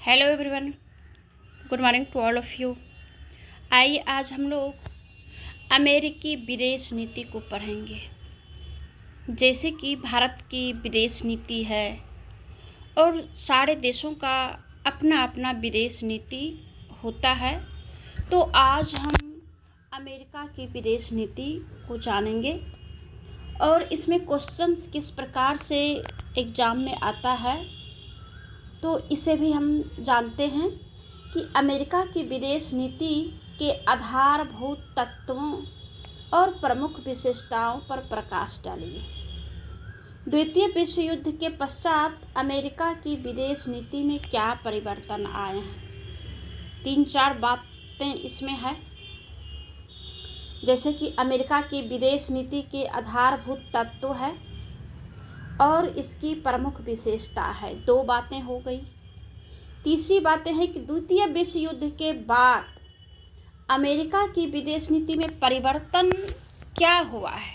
Hello everyone, good morning to all of you. आइए आज हम लोग अमेरिकी विदेश नीति को पढ़ेंगे। जैसे कि भारत की विदेश नीति है और सारे देशों का अपना अपना विदेश नीति होता है, तो आज हम अमेरिका की विदेश नीति को जानेंगे और इसमें क्वेश्चंस किस प्रकार से एग्ज़ाम में आता है, तो इसे भी हम जानते हैं कि अमेरिका की विदेश नीति के आधारभूत तत्वों और प्रमुख विशेषताओं पर प्रकाश डालिए। द्वितीय विश्व युद्ध के पश्चात अमेरिका की विदेश नीति में क्या परिवर्तन आए हैं, 3-4 बातें इसमें है। जैसे कि अमेरिका की विदेश नीति के आधारभूत तत्व है और इसकी प्रमुख विशेषता है, 2 बातें हो गई। तीसरी बातें हैं कि द्वितीय विश्व युद्ध के बाद अमेरिका की विदेश नीति में परिवर्तन क्या हुआ है,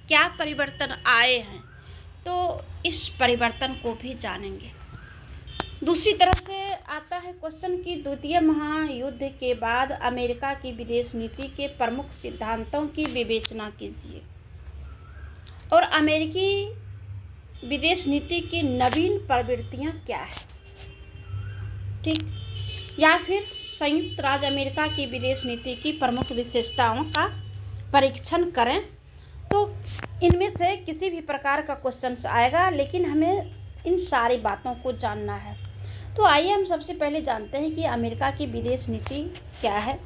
क्या परिवर्तन आए हैं, तो इस परिवर्तन को भी जानेंगे। दूसरी तरफ से आता है क्वेश्चन कि द्वितीय महायुद्ध के बाद अमेरिका की विदेश नीति के प्रमुख सिद्धांतों की विवेचना कीजिए और अमेरिकी विदेश नीति की नवीन प्रवृत्तियां क्या है, ठीक। या फिर संयुक्त राज्य अमेरिका की विदेश नीति की प्रमुख विशेषताओं का परीक्षण करें। तो इनमें से किसी भी प्रकार का क्वेश्चन आएगा, लेकिन हमें इन सारी बातों को जानना है। तो आइए हम सबसे पहले जानते हैं कि अमेरिका की विदेश नीति क्या है।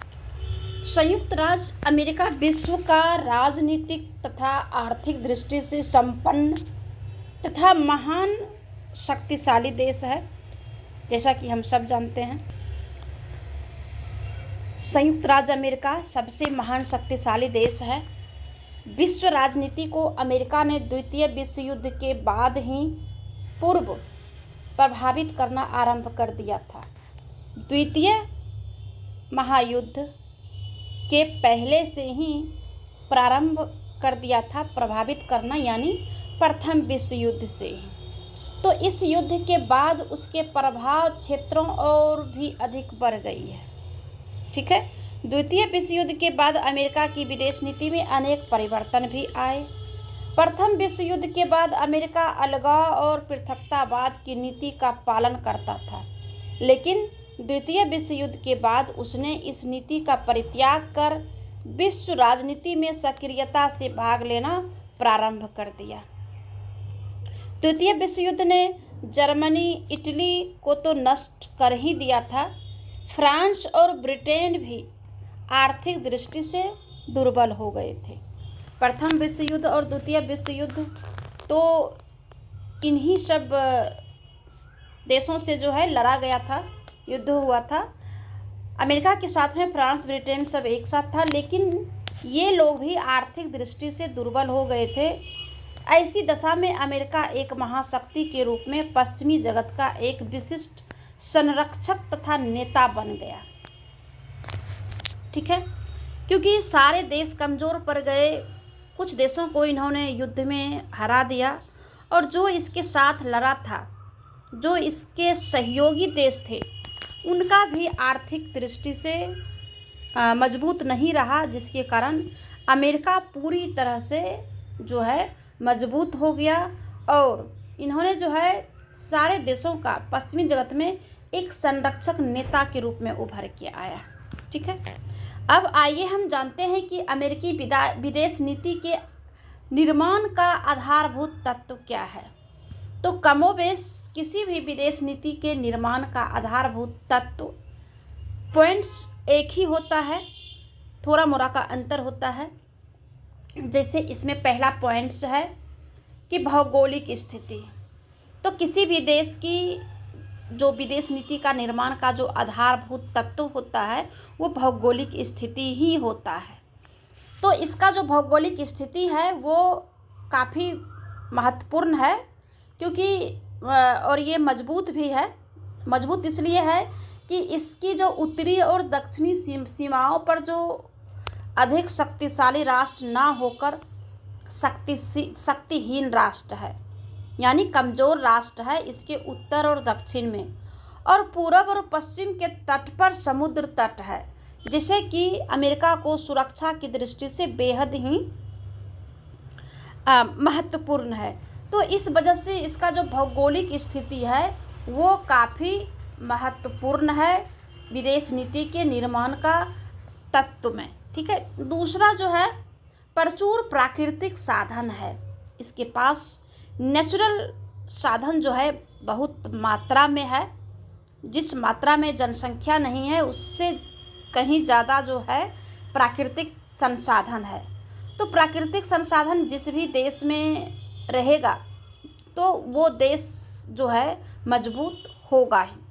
संयुक्त राज्य अमेरिका विश्व का राजनीतिक तथा आर्थिक दृष्टि से संपन्न तथा महान शक्तिशाली देश है, जैसा कि हम सब जानते हैं। संयुक्त राज्य अमेरिका सबसे महान शक्तिशाली देश है। विश्व राजनीति को अमेरिका ने द्वितीय विश्व युद्ध के बाद ही पूर्व प्रभावित करना आरंभ कर दिया था। द्वितीय महायुद्ध के पहले से ही प्रारंभ कर दिया था प्रभावित करना, यानी प्रथम विश्व युद्ध से ही। तो इस युद्ध के बाद उसके प्रभाव क्षेत्रों और भी अधिक बढ़ गई है, ठीक है। द्वितीय विश्व युद्ध के बाद अमेरिका की विदेश नीति में अनेक परिवर्तन भी आए। प्रथम विश्व युद्ध के बाद अमेरिका अलगाव और पृथकतावाद की नीति का पालन करता था, लेकिन द्वितीय विश्व युद्ध के बाद उसने इस नीति का परित्याग कर विश्व राजनीति में सक्रियता से भाग लेना प्रारंभ कर दिया। द्वितीय विश्व युद्ध ने जर्मनी, इटली को तो नष्ट कर ही दिया था, फ्रांस और ब्रिटेन भी आर्थिक दृष्टि से दुर्बल हो गए थे। प्रथम विश्व युद्ध और द्वितीय विश्व युद्ध तो इन्हीं सब देशों से जो है लड़ा गया था, युद्ध हुआ था। अमेरिका के साथ में फ्रांस, ब्रिटेन सब एक साथ था, लेकिन ये लोग भी आर्थिक दृष्टि से दुर्बल हो गए थे। ऐसी दशा में अमेरिका एक महाशक्ति के रूप में पश्चिमी जगत का एक विशिष्ट संरक्षक तथा नेता बन गया, ठीक है। क्योंकि सारे देश कमज़ोर पड़ गए, कुछ देशों को इन्होंने युद्ध में हरा दिया और जो इसके साथ लड़ा था, जो इसके सहयोगी देश थे, उनका भी आर्थिक दृष्टि से मजबूत नहीं रहा, जिसके कारण अमेरिका पूरी तरह से जो है मजबूत हो गया और इन्होंने जो है सारे देशों का पश्चिमी जगत में एक संरक्षक नेता के रूप में उभर के आया, ठीक है। अब आइए हम जानते हैं कि अमेरिकी विदेश नीति के निर्माण का आधारभूत तत्व क्या है। तो कमोबेश किसी भी विदेश नीति के निर्माण का आधारभूत तत्व पॉइंट्स एक ही होता है, थोड़ा मोड़ा का अंतर होता है। जैसे इसमें पहला पॉइंट्स है कि भौगोलिक स्थिति। तो किसी भी देश की जो विदेश नीति का निर्माण का जो आधारभूत तत्व होता है वो भौगोलिक स्थिति ही होता है। तो इसका जो भौगोलिक स्थिति है वो काफ़ी महत्वपूर्ण है, क्योंकि और ये मजबूत भी है। मजबूत इसलिए है कि इसकी जो उत्तरी और दक्षिणी सीमाओं पर जो अधिक शक्तिशाली राष्ट्र ना होकर शक्तिहीन राष्ट्र है, यानी कमज़ोर राष्ट्र है इसके उत्तर और दक्षिण में, और पूरब और पश्चिम के तट पर समुद्र तट है, जिसे कि अमेरिका को सुरक्षा की दृष्टि से बेहद ही महत्वपूर्ण है। तो इस वजह से इसका जो भौगोलिक स्थिति है वो काफ़ी महत्वपूर्ण है विदेश नीति के निर्माण का तत्व में। ठीक है। दूसरा जो है, प्रचुर प्राकृतिक साधन है। इसके पास नेचुरल साधन जो है बहुत मात्रा में है। जिस मात्रा में जनसंख्या नहीं है उससे कहीं ज़्यादा जो है प्राकृतिक संसाधन है। तो प्राकृतिक संसाधन जिस भी देश में रहेगा तो वो देश जो है मजबूत होगा ही।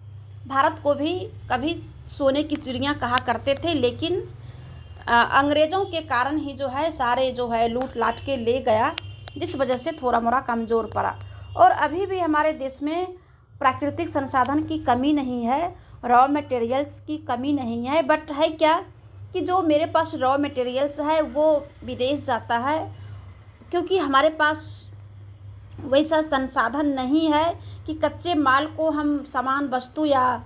भारत को भी कभी सोने की चिड़िया कहा करते थे, लेकिन अंग्रेज़ों के कारण ही जो है सारे जो है लूट लाट के ले गया, जिस वजह से थोड़ा मोड़ा कमज़ोर पड़ा। और अभी भी हमारे देश में प्राकृतिक संसाधन की कमी नहीं है, रॉ मटेरियल्स की कमी नहीं है। बट है क्या कि जो मेरे पास रॉ मटेरियल्स है वो विदेश जाता है, क्योंकि हमारे पास वैसा संसाधन नहीं है कि कच्चे माल को हम सामान वस्तु या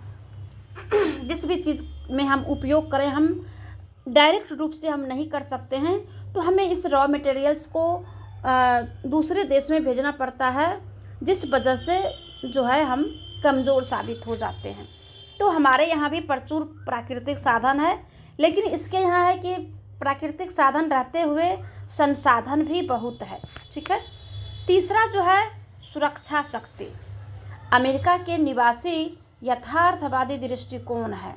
जिस भी चीज़ में हम उपयोग करें हम डायरेक्ट रूप से हम नहीं कर सकते हैं। तो हमें इस रॉ मटेरियल्स को दूसरे देश में भेजना पड़ता है, जिस वजह से जो है हम कमज़ोर साबित हो जाते हैं। तो हमारे यहाँ भी प्रचुर प्राकृतिक साधन है, लेकिन इसके यहाँ है कि प्राकृतिक साधन रहते हुए संसाधन भी बहुत है। ठीक है। तीसरा जो है, सुरक्षा शक्ति। अमेरिका के निवासी यथार्थवादी दृष्टिकोण है।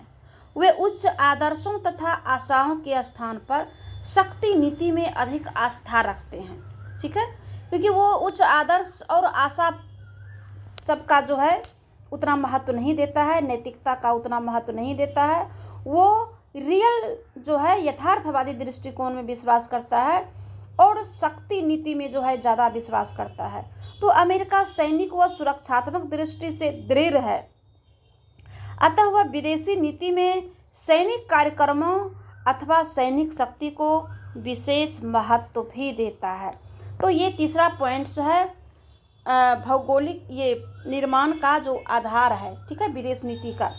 वे उच्च आदर्शों तथा आशाओं के स्थान पर शक्ति नीति में अधिक आस्था रखते हैं। ठीक है। क्योंकि वो उच्च आदर्श और आशा सबका जो है उतना महत्व नहीं देता है, नैतिकता का उतना महत्व नहीं देता है। वो रियल जो है यथार्थवादी दृष्टिकोण में विश्वास करता है और शक्ति नीति में जो है ज़्यादा विश्वास करता है। तो अमेरिका सैनिक व सुरक्षात्मक दृष्टि से दृढ़ है, अतः वह विदेशी नीति में सैनिक कार्यक्रमों अथवा सैनिक शक्ति को विशेष महत्व भी देता है। तो ये तीसरा पॉइंट्स है भौगोलिक ये निर्माण का जो आधार है। ठीक है, विदेश नीति का।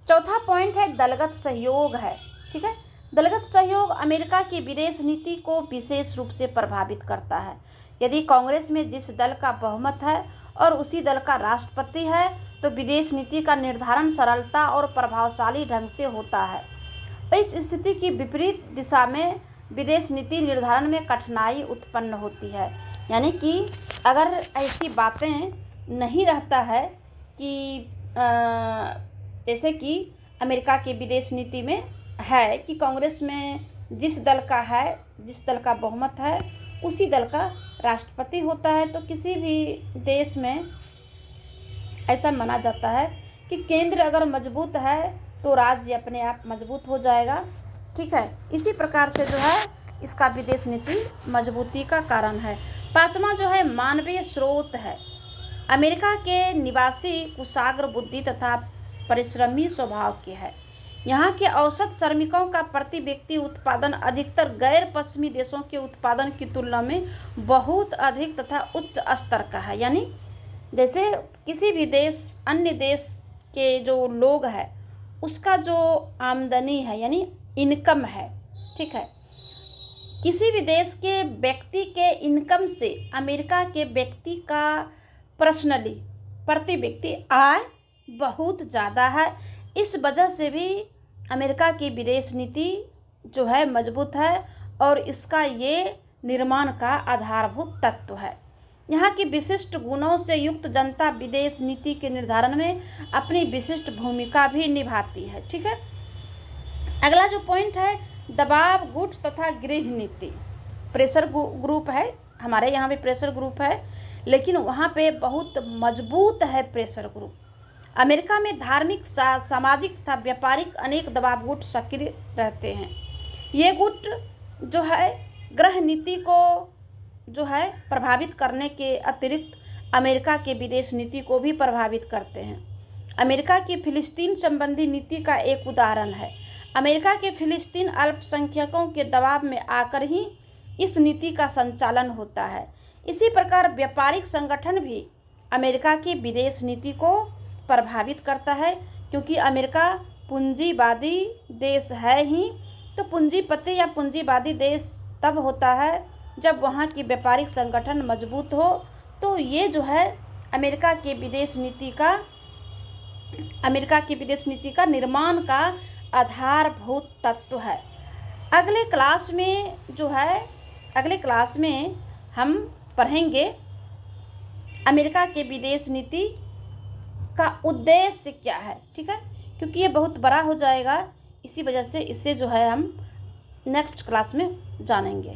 चौथा पॉइंट है दलगत सहयोग है। ठीक है। दलगत सहयोग अमेरिका की विदेश नीति को विशेष रूप से प्रभावित करता है। यदि कांग्रेस में जिस दल का बहुमत है और उसी दल का राष्ट्रपति है तो विदेश नीति का निर्धारण सरलता और प्रभावशाली ढंग से होता है। इस स्थिति की विपरीत दिशा में विदेश नीति निर्धारण में कठिनाई उत्पन्न होती है। यानी कि अगर ऐसी बातें नहीं रहता है कि जैसे कि अमेरिका की विदेश नीति में है कि कांग्रेस में जिस दल का है, जिस दल का बहुमत है उसी दल का राष्ट्रपति होता है, तो किसी भी देश में ऐसा माना जाता है कि केंद्र अगर मजबूत है तो राज्य अपने आप मजबूत हो जाएगा। ठीक है। इसी प्रकार से जो है इसका विदेश नीति मजबूती का कारण है। पांचवा जो है मानवीय स्रोत है। अमेरिका के निवासी कुशाग्र बुद्धि तथा परिश्रमी स्वभाव के है। यहाँ के औसत श्रमिकों का प्रति व्यक्ति उत्पादन अधिकतर गैर पश्चिमी देशों के उत्पादन की तुलना में बहुत अधिक तथा उच्च स्तर का है। यानी जैसे किसी भी देश अन्य देश के जो लोग हैं उसका जो आमदनी है यानी इनकम है, ठीक है, किसी भी देश के व्यक्ति के इनकम से अमेरिका के व्यक्ति का पर्सनली प्रति व्यक्ति आय बहुत ज़्यादा है। इस वजह से भी अमेरिका की विदेश नीति जो है मजबूत है और इसका ये निर्माण का आधारभूत तत्व है। यहाँ की विशिष्ट गुणों से युक्त जनता विदेश नीति के निर्धारण में अपनी विशिष्ट भूमिका भी निभाती है। ठीक है। अगला जो पॉइंट है दबाव गुट तथा गृह नीति। प्रेशर ग्रुप है, हमारे यहाँ भी प्रेशर ग्रुप है, लेकिन वहाँ पे बहुत मजबूत है प्रेशर ग्रुप। अमेरिका में धार्मिक, सामाजिक तथा व्यापारिक अनेक दबाव गुट सक्रिय रहते हैं। ये गुट जो है गृह नीति को जो है प्रभावित करने के अतिरिक्त अमेरिका के विदेश नीति को भी प्रभावित करते हैं। अमेरिका की फिलिस्तीन संबंधी नीति का एक उदाहरण है। अमेरिका के फिलिस्तीन अल्पसंख्यकों के दबाव में आकर ही इस नीति का संचालन होता है। इसी प्रकार व्यापारिक संगठन भी अमेरिका की विदेश नीति को प्रभावित करता है, क्योंकि अमेरिका पूंजीवादी देश है ही। तो पूंजीपति या पूंजीवादी देश तब होता है जब वहाँ की व्यापारिक संगठन मजबूत हो। तो ये जो है अमेरिका की विदेश नीति का निर्माण का आधारभूत तत्व है। अगले क्लास में हम पढ़ेंगे अमेरिका के विदेश नीति का उद्देश्य क्या है। ठीक है, क्योंकि ये बहुत बड़ा हो जाएगा, इसी वजह से इसे जो है हम नेक्स्ट क्लास में जानेंगे।